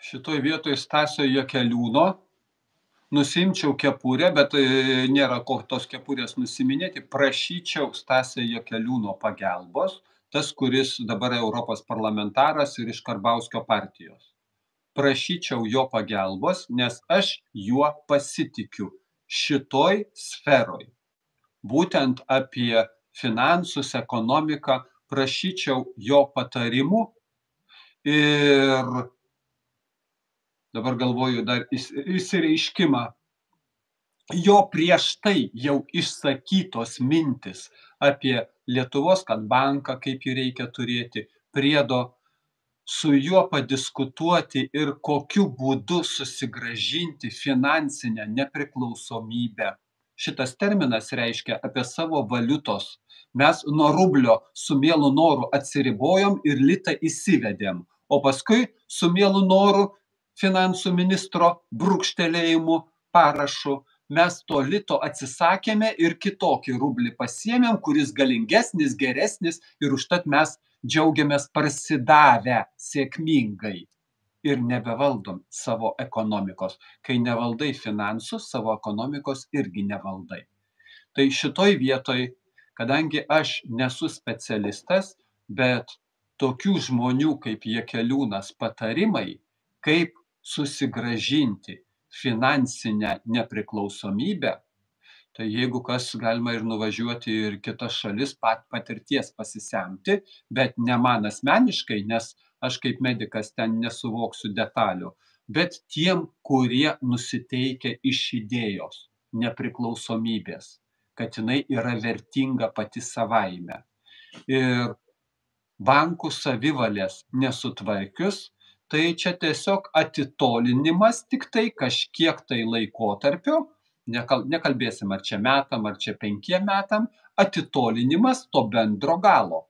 Šitoj vietoj Stasio Jakeliūno nusiimčiau kepurę, bet nėra ko tos kepurės nusiminėti. Prašyčiau Stasio Jakeliūno pagalbos, tas, kuris dabar Europos parlamentaras ir iš Karbauskio partijos. Prašyčiau jo pagalbos, nes aš juo pasitikiu šitoj sferoj. Būtent apie finansus, ekonomiką prašyčiau jo patarimų ir dabar galvoju dar išsireiškimą. Jo prieš tai jau išsakytos mintis apie Lietuvos banką, kaip jį reikia turėti, priedo su juo padiskutuoti ir kokiu būdu susigrąžinti finansinę nepriklausomybę. Šitas terminas reiškia apie savo valiutos. Mes nuo rublio su mielu noru atsiribojom ir litą įsivedėm, o paskui su mielu noru finansų ministro brūkštelėjimu parašu mes to lito atsisakėme ir kitokį rublį pasiėmėm, kuris galingesnis, geresnis ir užtat mes džiaugiamės parsidavę sėkmingai ir nebevaldom savo ekonomikos. Kai nevaldai finansų, savo ekonomikos irgi nevaldai. Tai šitoj vietoj, kadangi aš nesu specialistas, bet tokių žmonių kaip Jakeliūnas patarimai, kaip susigrąžinti finansinę nepriklausomybę, tai jeigu kas, galima ir nuvažiuoti ir kitas šalis patirties pasisemti, bet ne man asmeniškai, nes aš kaip medikas ten nesuvoksiu detalių, bet tiem, kurie nusiteikia iš idėjos nepriklausomybės, kad jinai yra vertinga pati savaime. Ir bankų savivalės nesutvarkius, tai čia tiesiog atitolinimas tik tai kažkiek tai laikotarpio, nekalbėsim ar čia metam, ar čia 5 metam, atitolinimas to bendro galo.